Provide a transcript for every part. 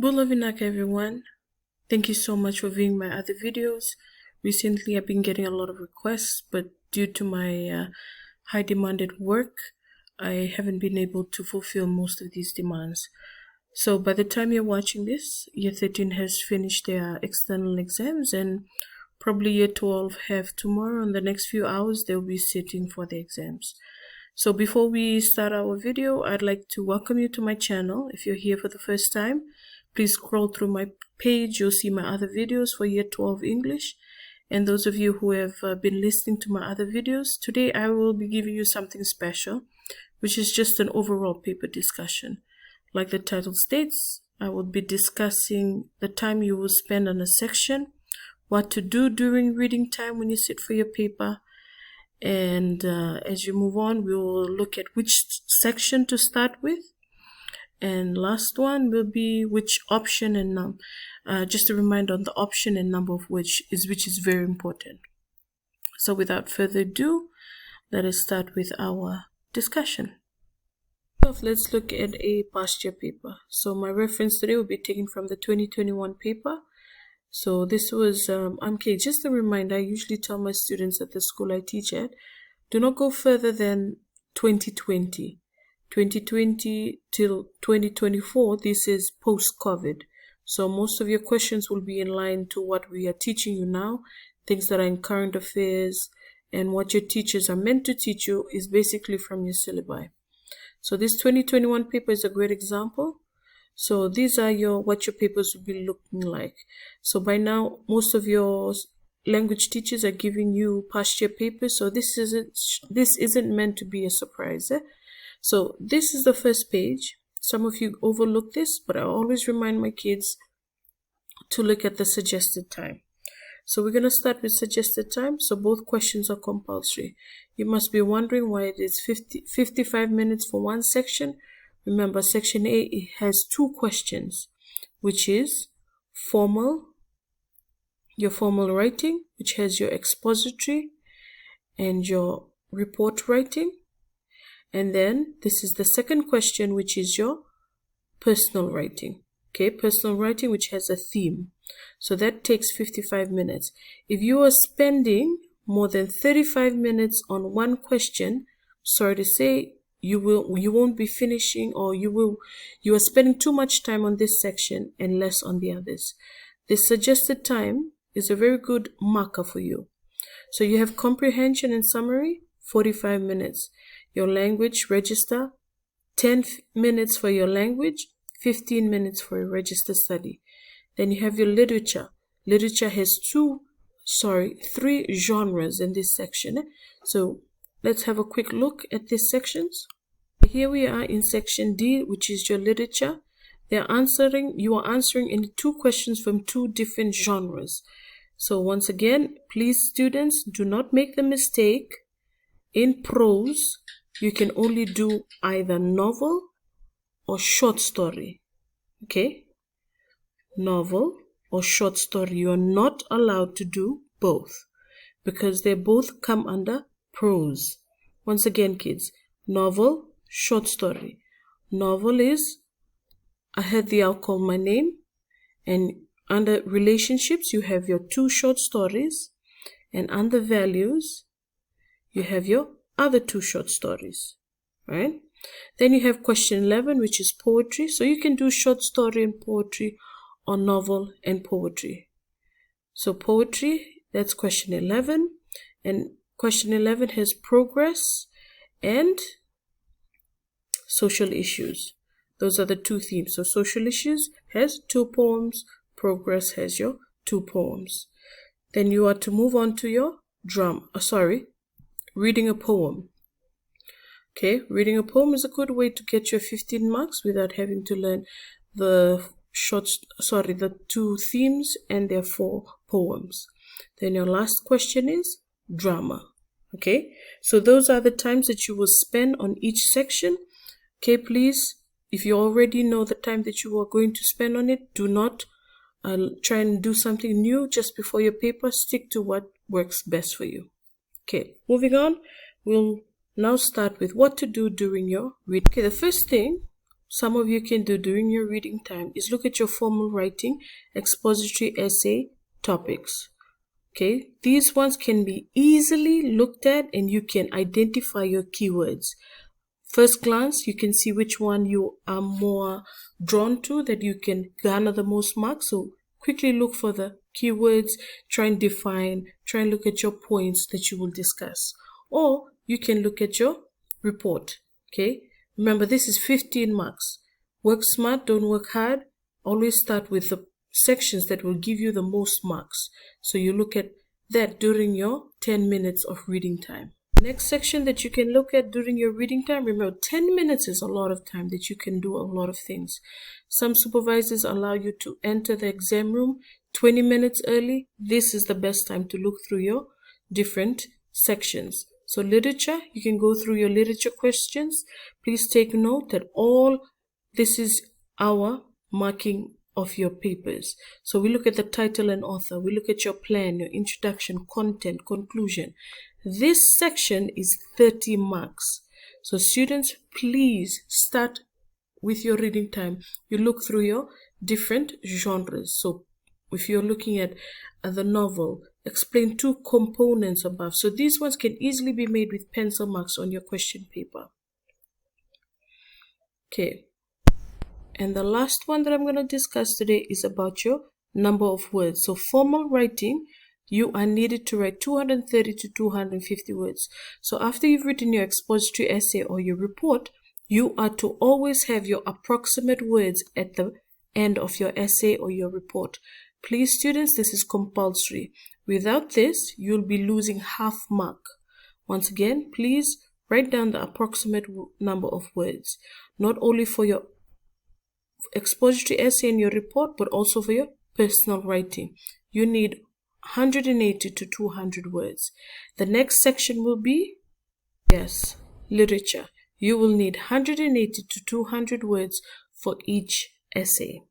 Bula Vinaka everyone. Thank you so much for viewing my other videos. Recently I've been getting a lot of requests, but due to my high demanded work, I haven't been able to fulfill most of these demands. So by the time you're watching this, Year 13 has finished their external exams, and probably Year 12 have tomorrow. In the next few hours they'll be sitting for the exams. So before we start our video, I'd like to welcome you to my channel. If you're here for the first time, please scroll through my page. You'll see my other videos for Year 12 English. And those of you who have been listening to my other videos, today I will be giving you something special, which is just an overall paper discussion. Like the title states, I will be discussing the time you will spend on a section, what to do during reading time when you sit for your paper, and as you move on, we will look at which section to start with, and last one will be which option and just a reminder on the option and number of which is very important. So without further ado, let us start with our discussion. Let's look at a past year paper. So my reference today will be taken from the 2021 paper. So this was, okay, just a reminder, I usually tell my students at the school I teach at, do not go further than 2020. 2020 till 2024, this is post-COVID. So most of your questions will be in line to what we are teaching you now, things that are in current affairs, and what your teachers are meant to teach you is basically from your syllabi. So this 2021 paper is a great example. So these are what your papers will be looking like. So by now, most of your language teachers are giving you past year papers. So this isn't meant to be a surprise. So this is the first page. Some of you overlook this, but I always remind my kids to look at the suggested time. So we're going to start with suggested time. So both questions are compulsory. You must be wondering why it is 55 minutes for one section. Remember, section A, it has two questions, which is your formal writing, which has your expository and your report writing. And then this is the second question, which is your personal writing. Okay, personal writing, which has a theme. So that takes 55 minutes. If you are spending more than 35 minutes on one question, sorry to say, you won't be finishing, or you are spending too much time on this section and less on the others. The suggested time is a very good marker for you. So you have comprehension and summary, 45 minutes. Your language register, 10 minutes for your language, 15 minutes for a register study. Then you have your literature. Literature has three genres in this section. So let's have a quick look at these sections. Here we are in section D, which is your literature. You are answering in two questions from two different genres. So once again, please students, do not make the mistake. In prose, you can only do either novel or short story. Okay? Novel or short story. You are not allowed to do both because they both come under prose. Once again, kids, novel, short story. Novel is I Heard the Owl Call My Name, and under relationships you have your two short stories, and under values you have your other two short stories, right? Then you have question 11, which is poetry. So you can do short story and poetry, or novel and poetry. So poetry, that's question 11, and question 11 has progress and social issues. Those are the two themes. So social issues has 2 poems, progress has your 2 poems. Then you are to move on to your reading a poem. Okay, reading a poem is a good way to get your 15 marks without having to learn the 2 themes and their 4 poems. Then your last question is drama. Okay, so those are the times that you will spend on each section. Okay, please, if you already know the time that you are going to spend on it, do not try and do something new just before your paper. Stick to what works best for you. Okay, moving on, we'll now start with what to do during your reading. Okay, the first thing, some of you can do during your reading time is look at your formal writing, expository essay topics. Okay, these ones can be easily looked at and you can identify your keywords. First glance, you can see which one you are more drawn to, that you can garner the most marks. So quickly look for the keywords, try and define, try and look at your points that you will discuss. Or you can look at your report. Okay, remember this is 15 marks. Work smart, don't work hard. Always start with the sections that will give you the most marks. So you look at that during your 10 minutes of reading time. Next section that you can look at during your reading time, remember 10 minutes is a lot of time that you can do a lot of things. Some supervisors allow you to enter the exam room 20 minutes early. This is the best time to look through your different sections. So literature, you can go through your literature questions. Please take note that all this is our marking of your papers. So we look at the title and author, we look at your plan, your introduction, content, conclusion. This section is 30 marks. So students, please start with your reading time. You look through your different genres. So if you're looking at the novel, explain 2 components above. So these ones can easily be made with pencil marks on your question paper. Okay. And the last one that I'm going to discuss today is about your number of words. So formal writing, you are needed to write 230 to 250 words. So after you've written your expository essay or your report, you are to always have your approximate words at the end of your essay or your report. Please, students, this is compulsory. Without this, you'll be losing half mark. Once again, please write down the approximate number of words, not only for your expository essay and your report, but also for your personal writing. You need 180 to 200 words. The next section will be, yes, literature. You will need 180 to 200 words for each essay.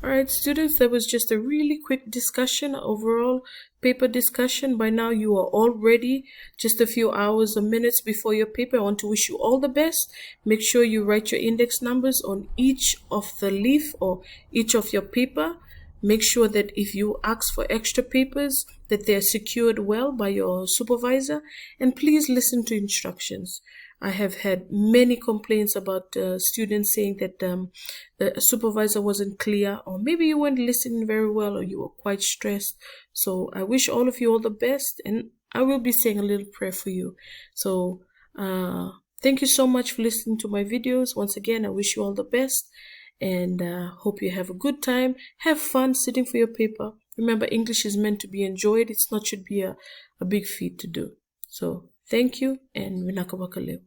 All right, students, that was just a really quick discussion, overall paper discussion. By now, you are all ready, just a few hours or minutes before your paper. I want to wish you all the best. Make sure you write your index numbers on each of the leaf or each of your paper. Make sure that if you ask for extra papers, that they are secured well by your supervisor. And please listen to instructions. I have had many complaints about students saying that the supervisor wasn't clear, or maybe you weren't listening very well, or you were quite stressed. So I wish all of you all the best, and I will be saying a little prayer for you. So thank you so much for listening to my videos. Once again, I wish you all the best, and hope you have a good time. Have fun sitting for your paper. Remember, English is meant to be enjoyed. It's not should be a big feat to do. So thank you, and Vinaka.